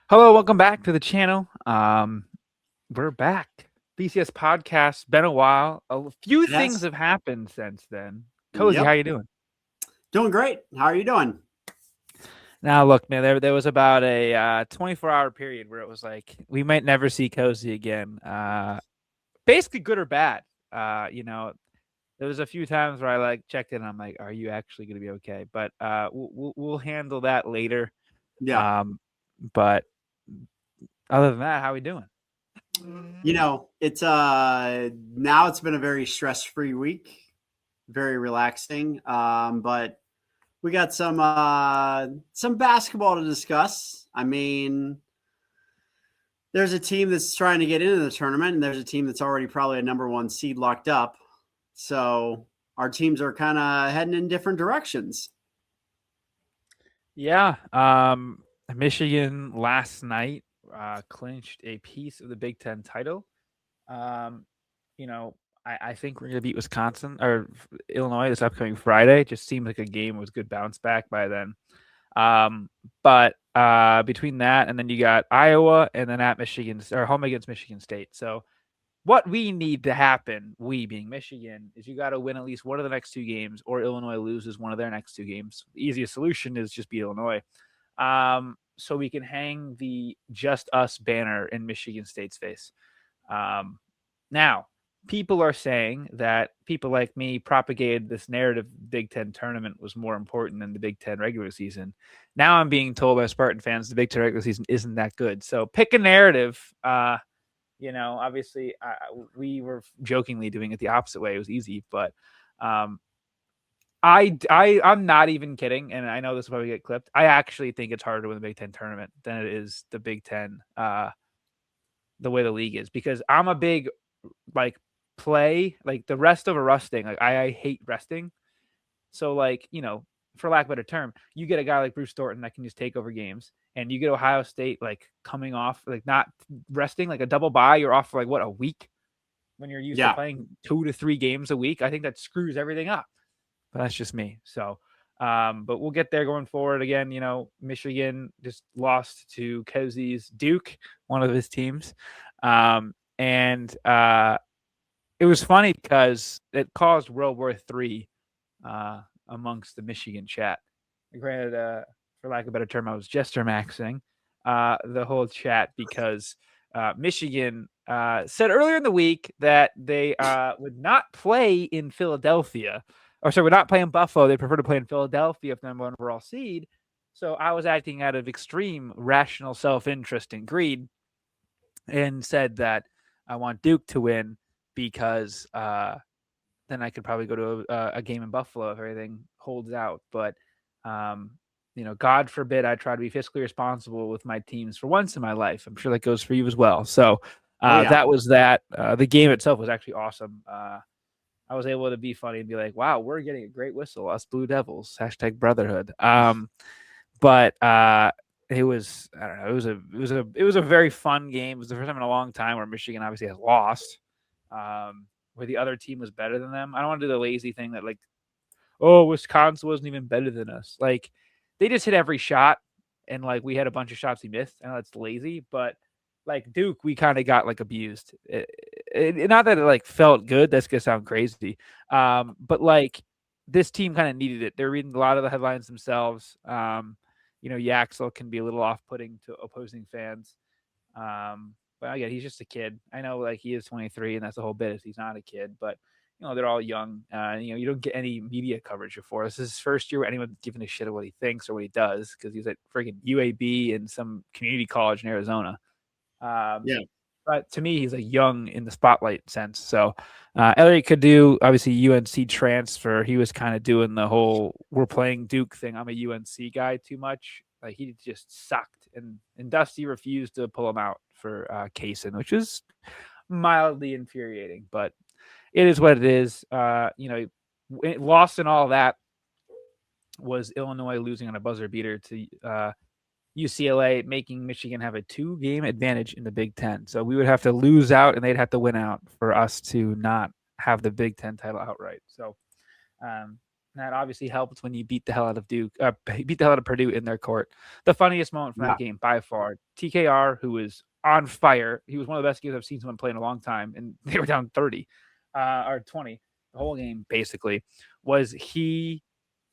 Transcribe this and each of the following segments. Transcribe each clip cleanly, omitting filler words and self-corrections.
Hello, welcome back to the channel. We're back. BCS podcast. Been a while. A few things Yes. have happened since then. Cozy, how Yep. you doing? Doing great. How are you doing? Now, look, man. There was about a 24-hour period where it was like we might never see Cozy again. Basically, good or bad. There was a few times where I checked in. And I'm like, are you actually going to be okay? But we'll handle that later. Yeah. Um, but other than that, how we doing? It's now it's been a very stress-free week, very relaxing. But we got some basketball to discuss. I mean, there's a team that's trying to get into the tournament, and there's a team that's already probably a number one seed locked up. So our teams are kind of heading in different directions. Yeah. Michigan last night clinched a piece of the Big Ten title. Um, you know, I think we're going to beat Wisconsin or Illinois this upcoming Friday. Just seemed like a game was good bounce back by then. But between that and then you got Iowa and then at Michigan or home against Michigan State. So what we need to happen, we being Michigan, is you got to win at least one of the next two games, or Illinois loses one of their next two games. The easiest solution is just beat Illinois, so we can hang the "Just Us" banner in Michigan State's face. Now, people are saying that people like me propagated this narrative: Big Ten tournament was more important than the Big Ten regular season. Now I'm being told by Spartan fans the Big Ten regular season isn't that good. So pick a narrative. Obviously, we were jokingly doing it the opposite way. It was easy, but um, I'm not even kidding, and I know this will probably get clipped. I actually think it's harder to win the Big Ten tournament than it is the Big Ten. The way the league is, because I'm a big like play like the rest of a rusting. Like I hate resting. So for lack of a better term, you get a guy like Bruce Thornton that can just take over games, and you get Ohio State like coming off like not resting like a double bye. You're off for like what, a week when you're used to Yeah. playing 2 to 3 games a week. I think that screws everything up. But that's just me. So, but we'll get there going forward. Again, Michigan just lost to Cozy's Duke, one of his teams, and it was funny because it caused World War III amongst the Michigan chat. Granted, for lack of a better term, I was jester maxing the whole chat because Michigan said earlier in the week that they would not play in Philadelphia, or sorry, would not play in Buffalo. They prefer to play in Philadelphia if they're number one overall seed. So I was acting out of extreme rational self-interest and greed and said that I want Duke to win because then I could probably go to a game in Buffalo if everything holds out. But um, God forbid I try to be fiscally responsible with my teams for once in my life. I'm sure that goes for you as well. So Oh yeah. that was that. The game itself was actually awesome. I was able to be funny and be like, "Wow, we're getting a great whistle, us Blue Devils." Hashtag brotherhood. But it was, I don't know, it was a very fun game. It was the first time in a long time where Michigan obviously has lost. Where the other team was better than them. I don't want to do the lazy thing that oh, Wisconsin wasn't even better than us. Like they just hit every shot, and like we had a bunch of shots we missed. I know that's lazy, but like Duke, we kind of got like abused. Not that it like felt good. That's gonna sound crazy. But like this team kind of needed it. They're reading a lot of the headlines themselves. Yaxel can be a little off-putting to opposing fans. But again, he's just a kid. I know like he is 23 and that's the whole bit is he's not a kid, but they're all young. You don't get any media coverage before. This is his first year where anyone's giving a shit of what he thinks or what he does because he's at freaking UAB and some community college in Arizona. Um, Yeah. but to me, he's a young in the spotlight sense. So Elliot could do obviously UNC transfer. He was kind of doing the whole we're playing Duke thing. I'm a UNC guy too much. Like he just sucked, and Dusty refused to pull him out for Kaysen, which is mildly infuriating. But it is what it is. Lost in all that was Illinois losing on a buzzer beater to UCLA, making Michigan have a 2-game advantage in the Big Ten. So we would have to lose out and they'd have to win out for us to not have the Big Ten title outright. So And that obviously helped when you beat the hell out of beat the hell out of Purdue in their court. The funniest moment from Yeah. that game by far, TKR, who was on fire. He was one of the best games I've seen someone play in a long time, and they were down 30 or 20 the whole game basically. Was he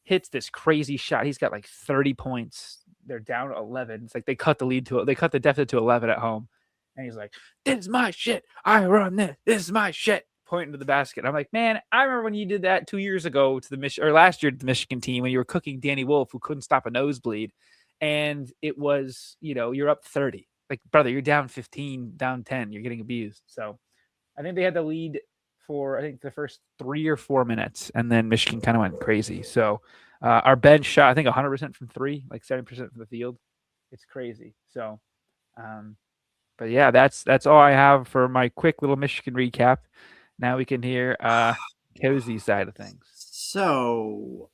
hits this crazy shot? He's got like 30 points. They're down 11. It's like they cut the deficit to 11 at home, and he's like, "This is my shit. I run this. This is my shit." Pointing to the basket. I'm like, man, I remember when you did that 2 years ago to last year to the Michigan team when you were cooking Danny Wolf, who couldn't stop a nosebleed, and it was, you're up 30. Like, brother, you're down 15, down 10. You're getting abused. So I think they had the lead for, I think, the first 3 or 4 minutes, and then Michigan kind of went crazy. So our bench shot, I think, 100% from three, like 70% from the field. It's crazy. So, but yeah, that's all I have for my quick little Michigan recap. Now we can hear Cozy side of things. So,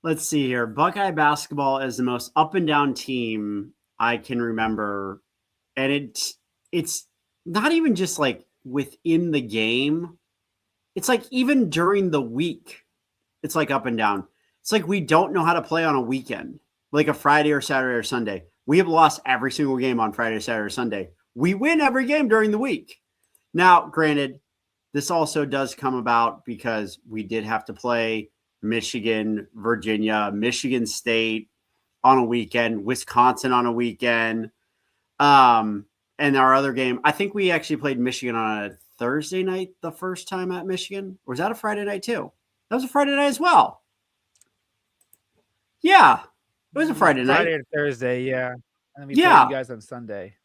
let's see here. Buckeye basketball is the most up and down team I can remember, and it's not even just like within the game. It's like even during the week, it's like up and down. It's like we don't know how to play on a weekend, like a Friday or Saturday or Sunday. We have lost every single game on Friday, Saturday, or Sunday. We win every game during the week. Now, granted, this also does come about because we did have to play Michigan, Virginia, Michigan State on a weekend, Wisconsin on a weekend. And our other game, I think we actually played Michigan on a Thursday night the first time at Michigan. Or was that a Friday night too? That was a Friday night as well. Yeah, it was a Friday night. Friday or Thursday, yeah. And then we played you guys on Sunday.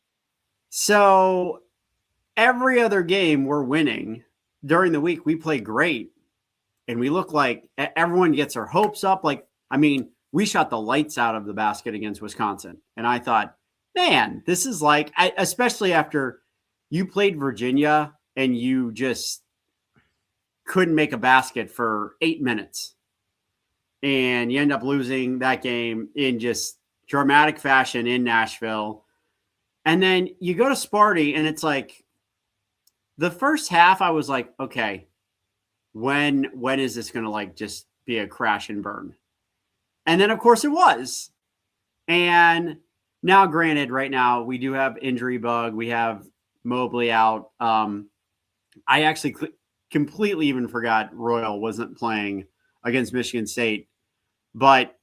So every other game we're winning. During the week, we play great. And we look like everyone gets their hopes up. Like, I mean, we shot the lights out of the basket against Wisconsin. And I thought, man, this is like, especially after you played Virginia and you just couldn't make a basket for 8 minutes. And you end up losing that game in just dramatic fashion in Nashville. And then you go to Sparty and it's like, the first half, I was like, okay, when is this going to like just be a crash and burn? And then, of course, it was. And now, granted, right now, we do have injury bug. We have Mobley out. I actually completely even forgot Royal wasn't playing against Michigan State. But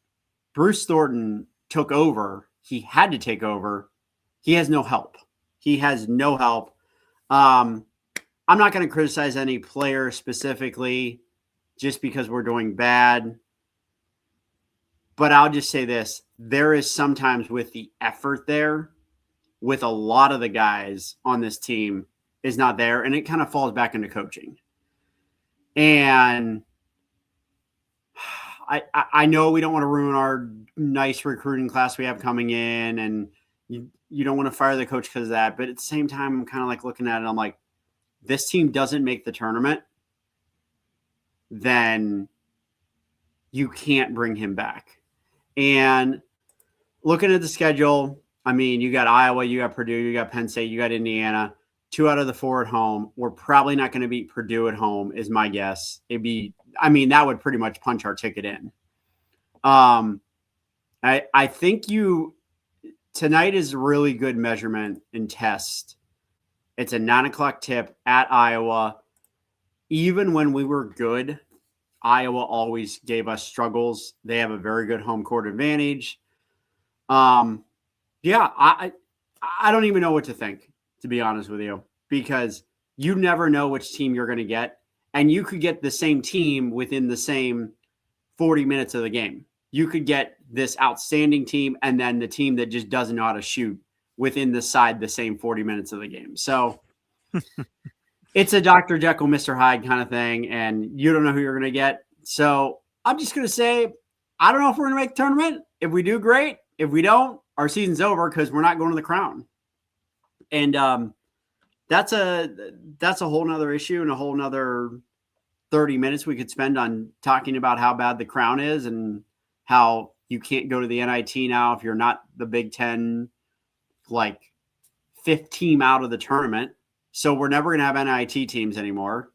Bruce Thornton took over. He had to take over. He has no help. He has no help. I'm not going to criticize any player specifically just because we're doing bad. But I'll just say this. There is sometimes with the effort there, with a lot of the guys on this team is not there. And it kind of falls back into coaching. And I know we don't want to ruin our nice recruiting class we have coming in. And you don't want to fire the coach because of that. But at the same time, I'm kind of like looking at it. I'm like, this team doesn't make the tournament, then you can't bring him back. And looking at the schedule, I mean, you got Iowa, you got Purdue, you got Penn State, you got Indiana, 2 out of the 4 at home. We're probably not going to beat Purdue at home is my guess. That would pretty much punch our ticket in. I think tonight is a really good measurement and test. It's a 9:00 tip at Iowa. Even when we were good, Iowa always gave us struggles. They have a very good home court advantage. I don't even know what to think, to be honest with you, because you never know which team you're going to get. And you could get the same team within the same 40 minutes of the game. You could get this outstanding team and then the team that just doesn't know how to shoot within the same 40 minutes of the game. So it's a Dr. Jekyll, Mr. Hyde kind of thing, and you don't know who you're going to get. So I'm just going to say, I don't know if we're going to make the tournament. If we do, great. If we don't, our season's over because we're not going to the Crown. And that's a whole nother issue and a whole nother 30 minutes we could spend on talking about how bad the Crown is and how you can't go to the NIT now if you're not the Big Ten, like, 5th team out of the tournament. So we're never going to have NIT teams anymore.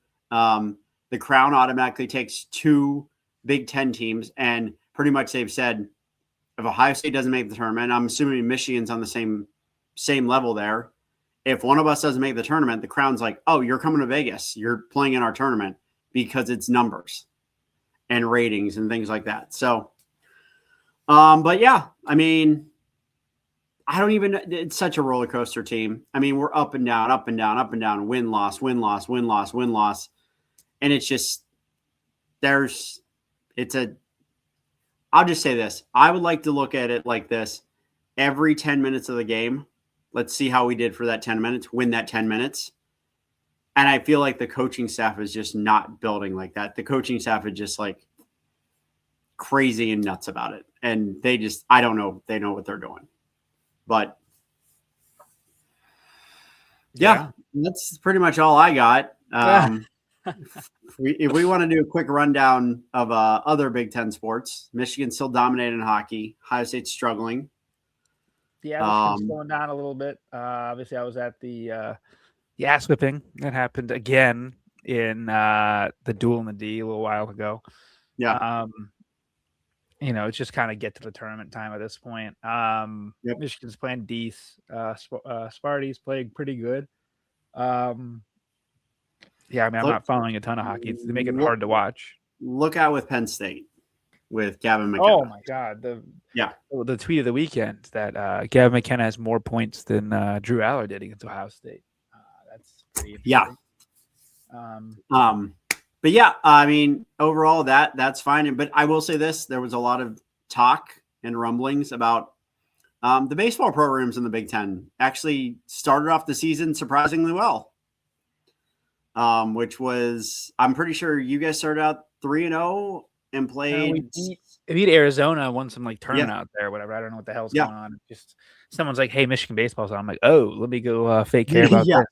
the Crown automatically takes 2 Big Ten teams, and pretty much they've said if Ohio State doesn't make the tournament, I'm assuming Michigan's on the same level there. If one of us doesn't make the tournament, the Crown's like, oh, you're coming to Vegas. You're playing in our tournament because it's numbers and ratings and things like that. So, but yeah, I mean, it's such a roller coaster team. I mean, we're up and down, up and down, up and down, win, loss, win, loss, win, loss, win, loss. And it's just, I'll just say this. I would like to look at it like this. Every 10 minutes of the game, let's see how we did for that 10 minutes, win that 10 minutes. And I feel like the coaching staff is just not building like that. The coaching staff is just like crazy and nuts about it. And I don't know, they know what they're doing. But yeah, that's pretty much all I got. If we want to do a quick rundown of other Big Ten sports, Michigan's still dominating hockey. Ohio State's struggling. Yeah, Michigan's slowing down a little bit. Obviously, I was at the ass whipping that happened again in the duel in the D a little while ago. Yeah. It's just kind of get to the tournament time at this point. Michigan's playing decent. Sparty's playing pretty good. Yeah, I mean, I'm not following a ton of hockey. They make it hard to watch. Look out with Penn State with Gavin McKenna. Oh my God! The tweet of the weekend that Gavin McKenna has more points than Drew Aller did against Ohio State. That's pretty interesting. But yeah, I mean, overall that's fine. But I will say this: there was a lot of talk and rumblings about the baseball programs in the Big Ten. Actually, started off the season surprisingly well. Which was, I'm pretty sure you guys started out 3-0 and played. We beat Arizona, won some like tournament out there, or whatever. I don't know what the hell's going on. Just someone's like, "Hey, Michigan baseball's on." I'm like, "Oh, let me go fake care about this."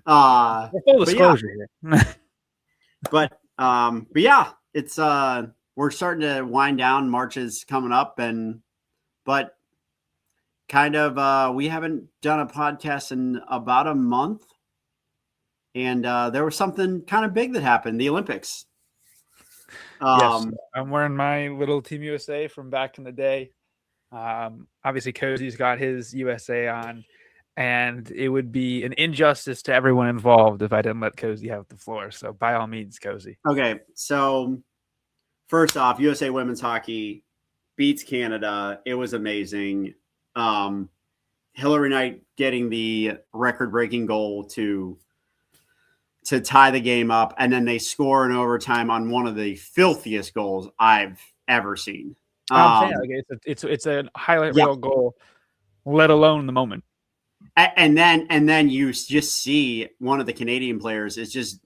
Full disclosure here. But yeah, it's we're starting to wind down. March is coming up, but kind of we haven't done a podcast in about a month. And there was something kind of big that happened, the Olympics. Yes, I'm wearing my little Team USA from back in the day. Obviously, Cozy's got his USA on, and it would be an injustice to everyone involved if I didn't let Cozy have the floor. So by all means, Cozy. Okay, so first off, USA women's hockey beats Canada. It was amazing. Hillary Knight getting the record-breaking goal to tie the game up, and then they score in overtime on one of the filthiest goals I've ever seen. I'm saying, it's a highlight reel goal, let alone the moment. And then you just see one of the Canadian players is just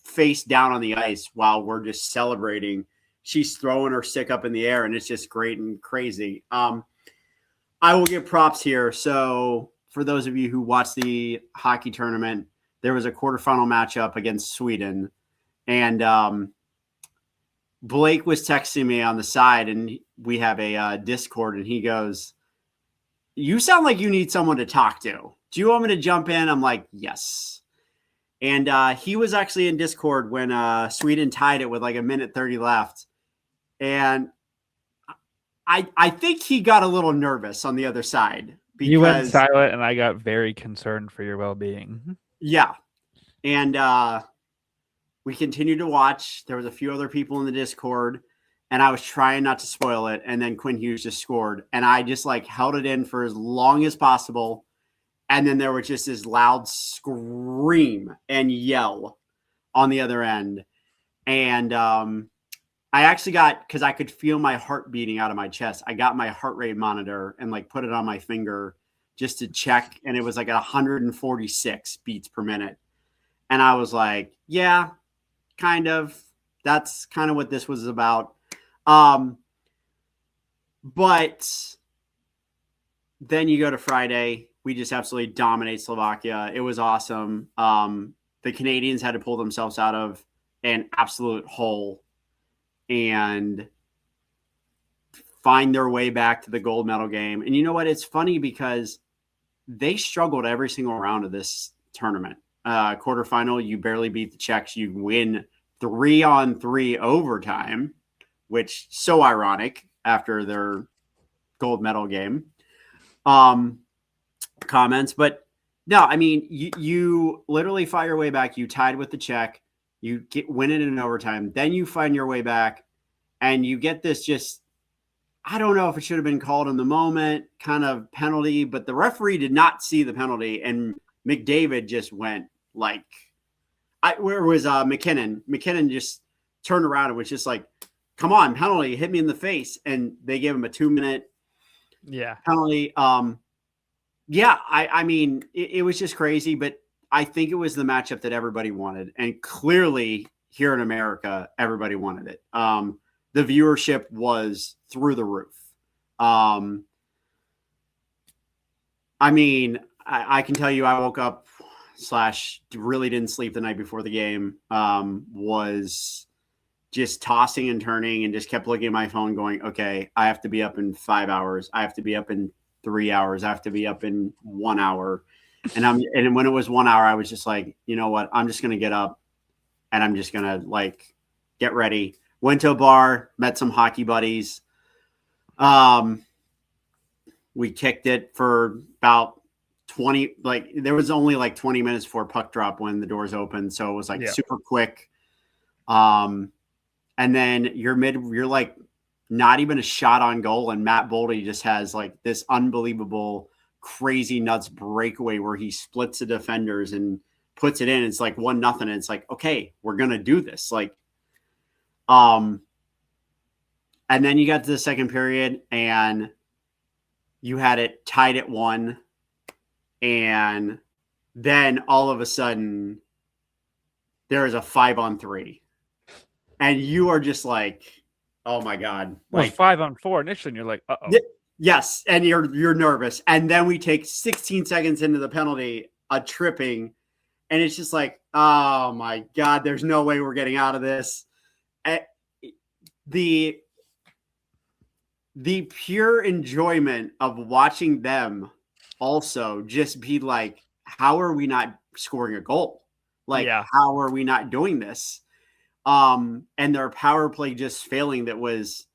face down on the ice while we're just celebrating. She's throwing her stick up in the air, and it's just great and crazy. I will give props here. So for those of you who watched the hockey tournament, there was a quarterfinal matchup against Sweden, and Blake was texting me on the side, and we have a Discord, and he goes, "You sound like you need someone to talk to. Do you want me to jump in?" I'm like, "Yes." And he was actually in Discord when Sweden tied it with like 1:30 left, and I think he got a little nervous on the other side. Because, you went silent, and I got very concerned for your well-being. Yeah. And we continued to watch. There was a few other people in the Discord, and I was trying not to spoil it. And then Quinn Hughes just scored, and I just like held it in for as long as possible. And then there was just this loud scream and yell on the other end. And I actually got, because I could feel my heart beating out of my chest, I got my heart rate monitor and like put it on my finger just to check. And it was like 146 beats per minute. And I was like, yeah, kind of. That's kind of what this was about. But then you go to Friday. We just absolutely dominate Slovakia. It was awesome. The Canadians had to pull themselves out of an absolute hole and find their way back to the gold medal game. And you know what? It's funny because they struggled every single round of this tournament. quarterfinal. You barely beat the Czechs. You win 3-on-3 overtime, which so ironic after their gold medal game. Comments, but no, I mean, you literally fight your way back. You tied with the Czech. You win it in overtime. Then you find your way back, and you get this just, I don't know if it should have been called in the moment, kind of penalty, but the referee did not see the penalty, and McDavid just went like, where was McKinnon? McKinnon just turned around and was just like, come on, penalty, hit me in the face. And they gave him a 2-minute penalty. Yeah, I mean, it was just crazy, but I think it was the matchup that everybody wanted. And clearly here in America, everybody wanted it. The viewership was through the roof. I mean, I can tell you I woke up / really didn't sleep the night before the game, was just tossing and turning and just kept looking at my phone going, okay, I have to be up in 5 hours. I have to be up in 3 hours. I have to be up in 1 hour. And when it was 1 hour, I was just like, you know what? I'm just going to get up and I'm just going to like get ready. Went to a bar, met some hockey buddies. We kicked it for about 20, like there was only like 20 minutes before puck drop when the doors opened. So it was like super quick. And then you're like not even a shot on goal. And Matt Boldy just has like this unbelievable, crazy nuts breakaway where he splits the defenders and puts it in. It's like 1-0. And it's like, okay, we're going to do this. Like, and then you got to the second period and you had it tied at 1. And then all of a sudden there is a 5-on-3 and you are just like, oh my God. Like 5-on-4 initially. And you're like, uh-oh. Yes. And you're nervous. And then we take 16 seconds into the penalty, a tripping. And it's just like, oh my God, there's no way we're getting out of this. The pure enjoyment of watching them also just be like, how are we not scoring a goal? Like, how are we not doing this? And their power play just failing. That was,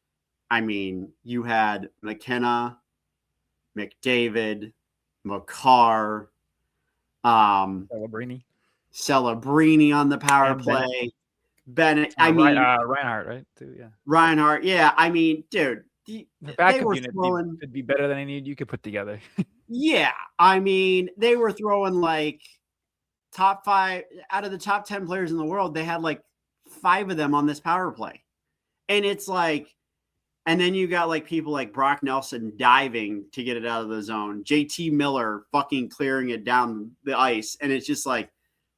I mean, you had McKenna, McDavid, McCarr, Celebrini on the power play. Bennett. I mean, Reinhardt, right? Too, yeah. Reinhardt. Yeah. I mean, dude, the backup unit could be better than any you could put together. Yeah. I mean, they were throwing like top 5 out of the top 10 players in the world. They had like 5 of them on this power play. And it's like, and then you got like people like Brock Nelson diving to get it out of the zone. JT Miller fucking clearing it down the ice. And it's just like,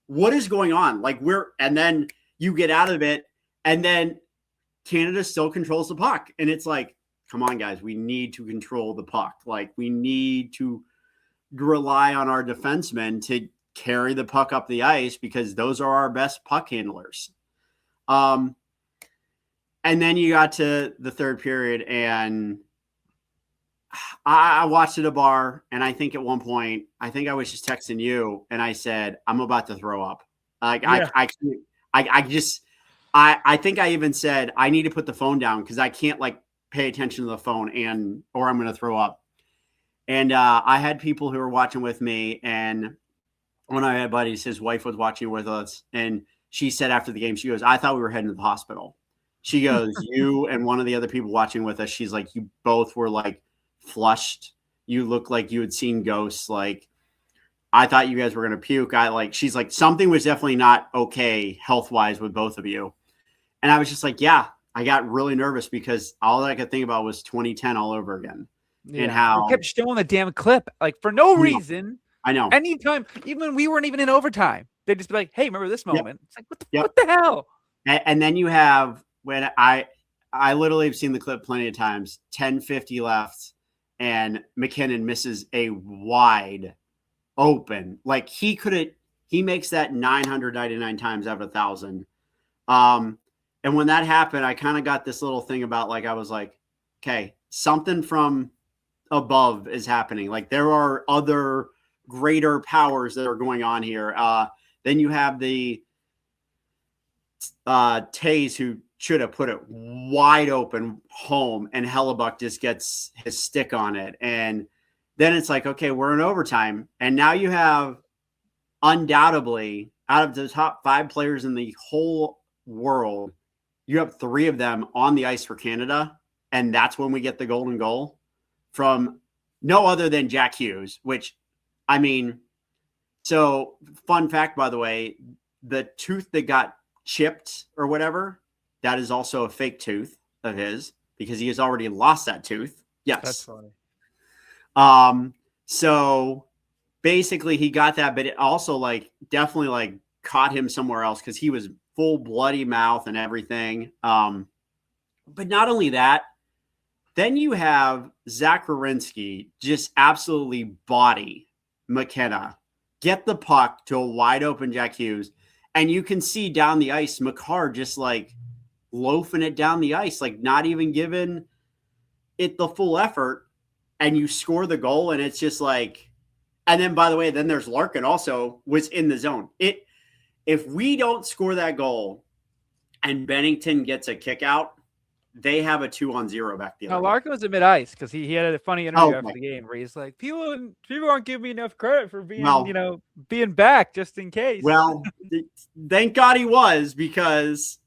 what is going on? Like and then you get out of it and then Canada still controls the puck. And it's like, come on, guys, we need to control the puck. Like we need to rely on our defensemen to carry the puck up the ice because those are our best puck handlers. And then you got to the third period and I watched at a bar. And I think at one point, I think I was just texting you and I said, I'm about to throw up. Like I think I even said, I need to put the phone down because I can't like pay attention to the phone or I'm going to throw up. And I had people who were watching with me, and one of my buddies, his wife was watching with us, and she said after the game, she goes, I thought we were heading to the hospital. She goes, you and one of the other people watching with us, she's like, you both were like flushed. You look like you had seen ghosts. Like, I thought you guys were going to puke. She's like, something was definitely not okay health-wise with both of you. And I was just like, yeah, I got really nervous because all I could think about was 2010 all over again. Yeah. And how they kept showing the damn clip, like for no reason. I know. Anytime, even when we weren't even in overtime, they'd just be like, hey, remember this moment? Yep. It's like, what the hell? And then you have, when I literally have seen the clip plenty of times, 10:50 left, and McKinnon misses a wide open. Like he makes that 999 times out of 1,000. And when that happened, I kind of got this little thing about like, I was like, okay, something from above is happening. Like there are other greater powers that are going on here. Then you have the Tays, who should have put it wide open home, and Hellebuck just gets his stick on it. And then it's like, okay, we're in overtime. And now you have undoubtedly, out of the top 5 players in the whole world, you have 3 of them on the ice for Canada. And that's when we get the golden goal from no other than Jack Hughes, which, I mean, so fun fact, by the way, the tooth that got chipped or whatever, that is also a fake tooth of his, because he has already lost that tooth. Yes. That's funny. So basically he got that, but it also like definitely like caught him somewhere else, because he was full bloody mouth and everything. But not only that, then you have Zach Werenski just absolutely body McKenna, get the puck to a wide open Jack Hughes, and you can see down the ice Makar just like loafing it down the ice, like not even giving it the full effort, and you score the goal. And it's just like, and then by the way, then there's Larkin also was in the zone. If we don't score that goal and Bennington gets a kick out, they have a 2-on-0 back the other way. Larkin was at mid-ice, because he had a funny interview after the game where he's like, people aren't giving me enough credit for being, being back just in case. Well, thank God he was, because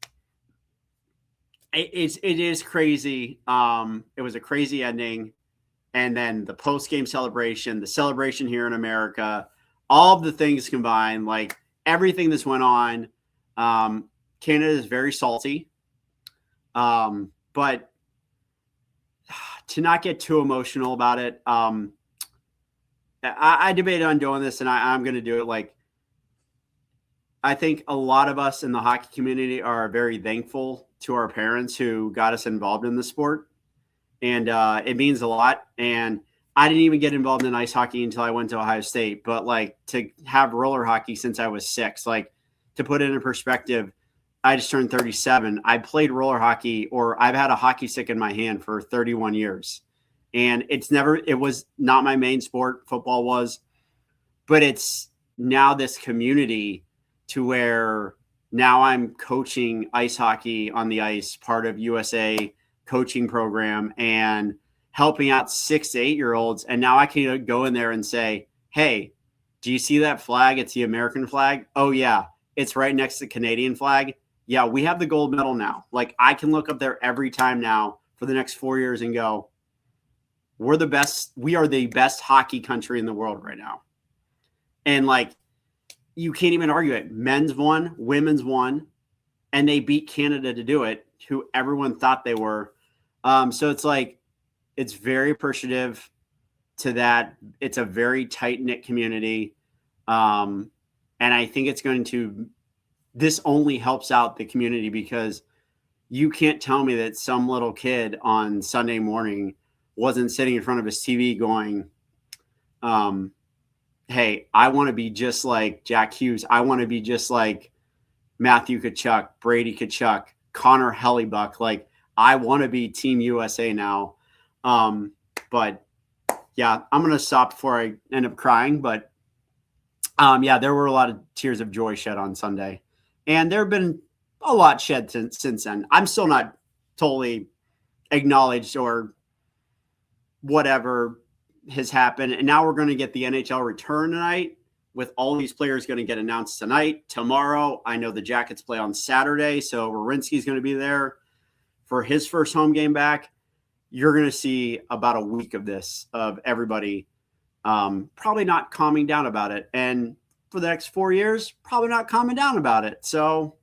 it is crazy. It was a crazy ending. And then the post-game celebration, the celebration here in America, all of the things combined, like everything that's went on. Canada is very salty. But to not get too emotional about it, I debated on doing this, and I'm going to do it. Like, I think a lot of us in the hockey community are very thankful to our parents who got us involved in the sport. And it means a lot. And I didn't even get involved in ice hockey until I went to Ohio State. But like, to have roller hockey since I was 6, like, to put it in perspective, I just turned 37. I played roller hockey, or I've had a hockey stick in my hand for 31 years. And it was not my main sport. Football was, but it's now this community to where now I'm coaching ice hockey on the ice, part of USA coaching program, and helping out 6 to 8-year-olds. And now I can go in there and say, hey, do you see that flag? It's the American flag. Oh yeah. It's right next to the Canadian flag. Yeah, we have the gold medal now. Like, I can look up there every time now for the next 4 years and go, we're the best. We are the best hockey country in the world right now. And like, you can't even argue it. Men's won, women's won, and they beat Canada to do it, who everyone thought they were. So it's like, it's very appreciative to that. It's a very tight-knit community. And I think it's going to, this only helps out the community, because you can't tell me that some little kid on Sunday morning wasn't sitting in front of his TV going, hey, I want to be just like Jack Hughes. I want to be just like Matthew Tkachuk, Brady Tkachuk, Connor Hellebuck. Like, I want to be Team USA now. But yeah, I'm going to stop before I end up crying. But yeah, there were a lot of tears of joy shed on Sunday. And there have been a lot shed since then. I'm still not totally acknowledged or whatever has happened. And now we're going to get the NHL return tonight, with all these players going to get announced tonight. Tomorrow, I know the Jackets play on Saturday, so Werenski's going to be there for his first home game back. You're going to see about a week of this, of everybody probably not calming down about it. And for the next 4 years, probably not calming down about it. So,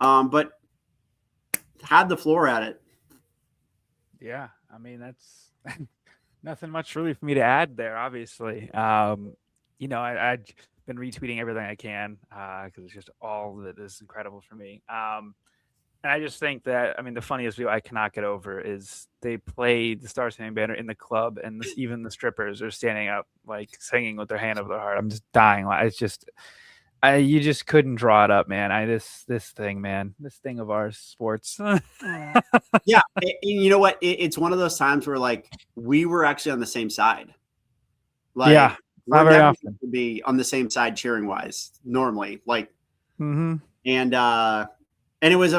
but had the floor at it. Yeah, I mean, that's nothing much really for me to add there, obviously. You know, I've been retweeting everything I can, because it's just all that is incredible for me. And I just think that, I mean, the funniest video I cannot get over is they played the Star Spangled Banner in the club, and even the strippers are standing up, like, singing with their hand over their heart. I'm just dying. It's just, you just couldn't draw it up, man. This thing, man, this thing of our sports. Yeah. And you know what? It's one of those times where, like, we were actually on the same side. Like, yeah. we're very never often. going to be on the same side cheering wise normally. Like, Mm-hmm. and it was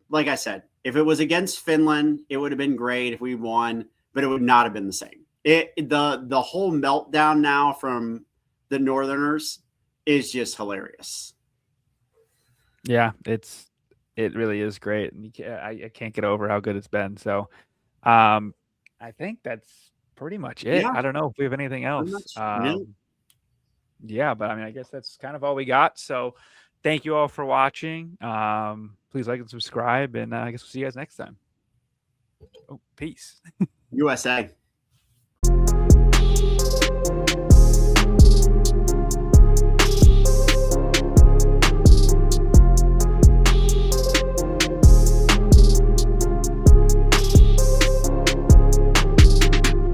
like I said, if it was against Finland, it would have been great if we won, but it would not have been the same. The whole meltdown now from the Northerners is just hilarious. Yeah, it really is great, and I can't get over how good it's been. So, I think that's pretty much it. Yeah, I don't know if we have anything pretty else. much. No, Yeah, but I mean, I guess that's kind of all we got. So, thank you all for watching. Please like and subscribe, and I guess we'll see you guys next time. Oh, peace. USA.